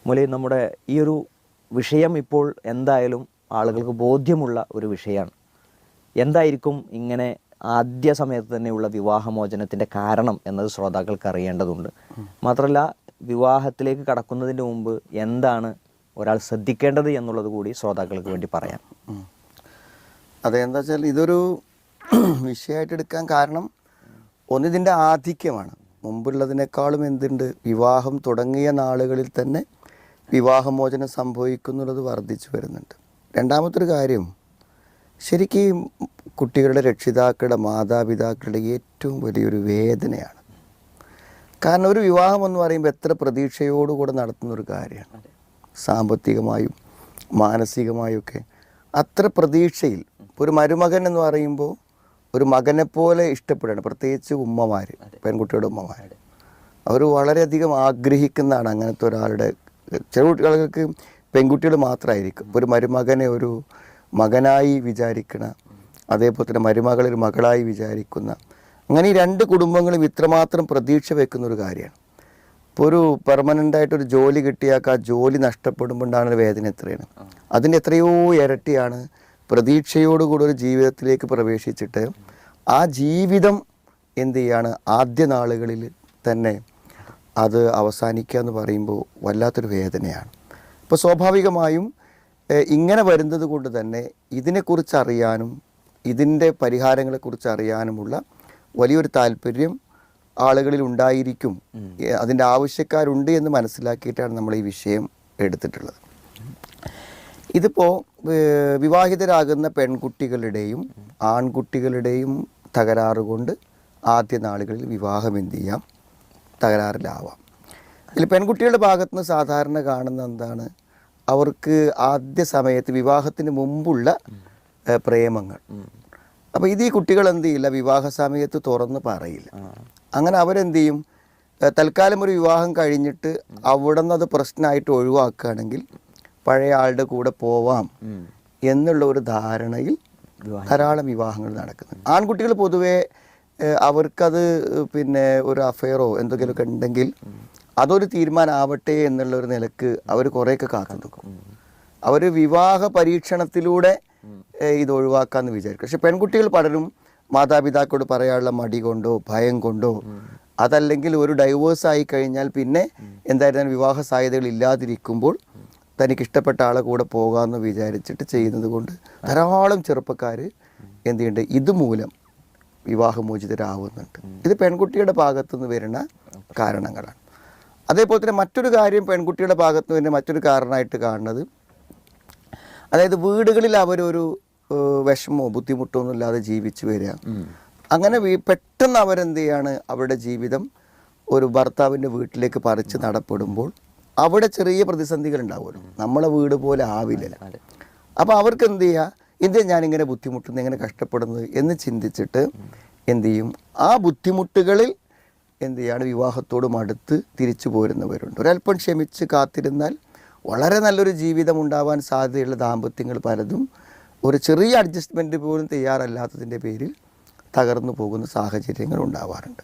മൂലം നമ്മുടെ ഈ ഒരു വിഷയം ഇപ്പോൾ എന്തായാലും ആളുകൾക്ക് ബോധ്യമുള്ള ഒരു വിഷയമാണ്. എന്തായിരിക്കും ഇങ്ങനെ ആദ്യ സമയത്ത് തന്നെയുള്ള വിവാഹമോചനത്തിൻ്റെ കാരണം എന്നത് ശ്രോതാക്കൾക്ക് അറിയേണ്ടതുണ്ട്. മാത്രമല്ല വിവാഹത്തിലേക്ക് കടക്കുന്നതിന് മുമ്പ് എന്താണ് ഒരാൾ ശ്രദ്ധിക്കേണ്ടത് എന്നുള്ളത് കൂടി ശ്രോതാക്കൾക്ക് വേണ്ടി പറയാം. അതെന്താ വെച്ചാൽ ഇതൊരു വിഷയമായിട്ട് എടുക്കാൻ കാരണം ഒന്നിതിൻ്റെ ആധിക്യമാണ്. മുമ്പുള്ളതിനേക്കാളും എന്തുണ്ട്, വിവാഹം തുടങ്ങിയ നാളുകളിൽ തന്നെ വിവാഹമോചനം സംഭവിക്കുന്നുള്ളത് വർദ്ധിച്ചു വരുന്നുണ്ട്. രണ്ടാമത്തൊരു കാര്യം, ശരിക്കും കുട്ടികളുടെ രക്ഷിതാക്കളുടെ മാതാപിതാക്കളുടെ ഏറ്റവും വലിയൊരു വേദനയാണ്. കാരണം ഒരു വിവാഹം എന്ന് പറയുമ്പോൾ എത്ര പ്രതീക്ഷയോടുകൂടെ നടത്തുന്നൊരു കാര്യമാണ്. സാമ്പത്തികമായും മാനസികമായും ഒക്കെ അത്ര പ്രതീക്ഷയിൽ ഒരു മരുമകൻ എന്ന് പറയുമ്പോൾ ഒരു മകനെപ്പോലെ ഇഷ്ടപ്പെടുകയാണ്. പ്രത്യേകിച്ച് ഉമ്മമാർ, പെൺകുട്ടിയുടെ ഉമ്മമാർ, അവർ വളരെയധികം ആഗ്രഹിക്കുന്നതാണ് അങ്ങനത്തെ ഒരാളുടെ. ചില കുട്ടികൾക്ക് പെൺകുട്ടികൾ മാത്രമായിരിക്കും ഒരു മരുമകനെ ഒരു മകനായി വിചാരിക്കണ, അതേപോലെ തന്നെ മരുമകളെ ഒരു മകളായി വിചാരിക്കുന്ന, അങ്ങനെ ഈ രണ്ട് കുടുംബങ്ങളും ഇത്രമാത്രം പ്രതീക്ഷ വെക്കുന്നൊരു കാര്യമാണ്. ഇപ്പോൾ ഒരു പെർമനൻ്റായിട്ടൊരു ജോലി കിട്ടിയാൽ ആ ജോലി നഷ്ടപ്പെടുമ്പോൾ ഉണ്ടാകുന്ന വേദന എത്രയാണ്, അതിൻ്റെ എത്രയോ ഇരട്ടിയാണ് പ്രതീക്ഷയോടുകൂടി ഒരു ജീവിതത്തിലേക്ക് പ്രവേശിച്ചിട്ട് ആ ജീവിതം എന്ത് ചെയ്യാണ് ആദ്യ നാളുകളിൽ തന്നെ അത് അവസാനിക്കുക എന്ന് പറയുമ്പോൾ വല്ലാത്തൊരു വേദനയാണ്. അപ്പോൾ സ്വാഭാവികമായും ഇങ്ങനെ വരുന്നത് കൊണ്ട് തന്നെ ഇതിനെക്കുറിച്ച് അറിയാനും ഇതിൻ്റെ പരിഹാരങ്ങളെക്കുറിച്ച് അറിയാനുമുള്ള വലിയൊരു താല്പര്യം ആളുകളിൽ ഉണ്ടായിരിക്കും. അതിൻ്റെ ആവശ്യക്കാരുണ്ട് എന്ന് മനസ്സിലാക്കിയിട്ടാണ് നമ്മൾ ഈ വിഷയം എടുത്തിട്ടുള്ളത്. ഇതിപ്പോൾ വിവാഹിതരാകുന്ന പെൺകുട്ടികളുടെയും ആൺകുട്ടികളുടെയും തകരാറ് കൊണ്ട് ആദ്യ നാളുകളിൽ വിവാഹം എന്ത് ചെയ്യാം, തകരാറിലാവാം. ഇതിൽ പെൺകുട്ടികളുടെ ഭാഗത്തു നിന്ന് സാധാരണ കാണുന്ന എന്താണ്, അവർക്ക് ആദ്യ സമയത്ത് വിവാഹത്തിന് മുമ്പുള്ള പ്രേമങ്ങൾ. അപ്പോൾ ഇത് ഈ കുട്ടികൾ എന്ത് ചെയ്യില്ല, വിവാഹ സമയത്ത് തുറന്ന് പറയില്ല. അങ്ങനെ അവരെന്ത് ചെയ്യും, തൽക്കാലം ഒരു വിവാഹം കഴിഞ്ഞിട്ട് അവിടെ നിന്ന് അത് പ്രശ്നമായിട്ട് ഒഴിവാക്കുകയാണെങ്കിൽ പഴയ ആളുടെ കൂടെ പോവാം എന്നുള്ള ഒരു ധാരണയിൽ ധാരാളം വിവാഹങ്ങൾ നടക്കുന്നത്. ആൺകുട്ടികൾ പൊതുവേ അവർക്കത് പിന്നെ ഒരു അഫെയറോ എന്തെങ്കിലുമൊക്കെ ഉണ്ടെങ്കിൽ അതൊരു തീരുമാനമാവട്ടെ എന്നുള്ളൊരു നിലക്ക് അവർ കുറേയൊക്കെ കാത്തു നിൽക്കും. അവർ വിവാഹ പരീക്ഷണത്തിലൂടെ ഇത് ഒഴിവാക്കാമെന്ന് വിചാരിക്കും. പക്ഷെ പെൺകുട്ടികൾ പലരും മാതാപിതാക്കളോട് പറയാനുള്ള മടി കൊണ്ടോ ഭയം കൊണ്ടോ, അതല്ലെങ്കിൽ ഒരു ഡൈവേഴ്സ് ആയി കഴിഞ്ഞാൽ പിന്നെ എന്തായാലും വിവാഹ സാധ്യതകൾ ഇല്ലാതിരിക്കുമ്പോൾ തനിക്കിഷ്ടപ്പെട്ട ആളെ കൂടെ പോകാമെന്ന് വിചാരിച്ചിട്ട് ചെയ്യുന്നത് കൊണ്ട് ധാരാളം ചെറുപ്പക്കാർ എന്ത് ചെയ്യുന്നുണ്ട്, ഇതുമൂലം വിവാഹമോചിതരാകുന്നുണ്ട്. ഇത് പെൺകുട്ടിയുടെ ഭാഗത്തുനിന്ന് വരുന്ന കാരണങ്ങളാണ്. അതേപോലെ തന്നെ മറ്റൊരു കാര്യം പെൺകുട്ടിയുടെ ഭാഗത്ത് നിന്ന് മറ്റൊരു കാരണമായിട്ട് കാണുന്നത്, അതായത് വീടുകളിൽ അവരൊരു വിഷമോ ബുദ്ധിമുട്ടോ ഒന്നും ഇല്ലാതെ ജീവിച്ചു വരിക. അങ്ങനെ പെട്ടെന്ന് അവരെന്ത് ചെയ്യാണ്, അവരുടെ ജീവിതം ഒരു ഭർത്താവിൻ്റെ വീട്ടിലേക്ക് പറിച്ച് നടപ്പെടുമ്പോൾ അവിടെ ചെറിയ പ്രതിസന്ധികൾ ഉണ്ടാവുമല്ലോ, നമ്മളെ വീട് പോലെ ആവില്ല. അപ്പോൾ അവർക്ക് എന്ത് ചെയ്യുക, എന്തിനാ ഞാനിങ്ങനെ ബുദ്ധിമുട്ടുന്നത്, ഇങ്ങനെ കഷ്ടപ്പെടുന്നത് എന്ന് ചിന്തിച്ചിട്ട് എന്തു ചെയ്യും, ആ ബുദ്ധിമുട്ടുകളിൽ എന്ത് ചെയ്യാണ് വിവാഹത്തോട് മടുത്ത് തിരിച്ചു പോരുന്നവരുണ്ട്. ഒരല്പം ക്ഷമിച്ച് കാത്തിരുന്നാൽ വളരെ നല്ലൊരു ജീവിതം ഉണ്ടാവാൻ സാധ്യതയുള്ള ദാമ്പത്യങ്ങൾ പലതും ഒരു ചെറിയ അഡ്ജസ്റ്റ്മെൻറ്റ് പോലും തയ്യാറല്ലാത്തതിൻ്റെ പേരിൽ തകർന്നു പോകുന്ന സാഹചര്യങ്ങൾ ഉണ്ടാവാറുണ്ട്.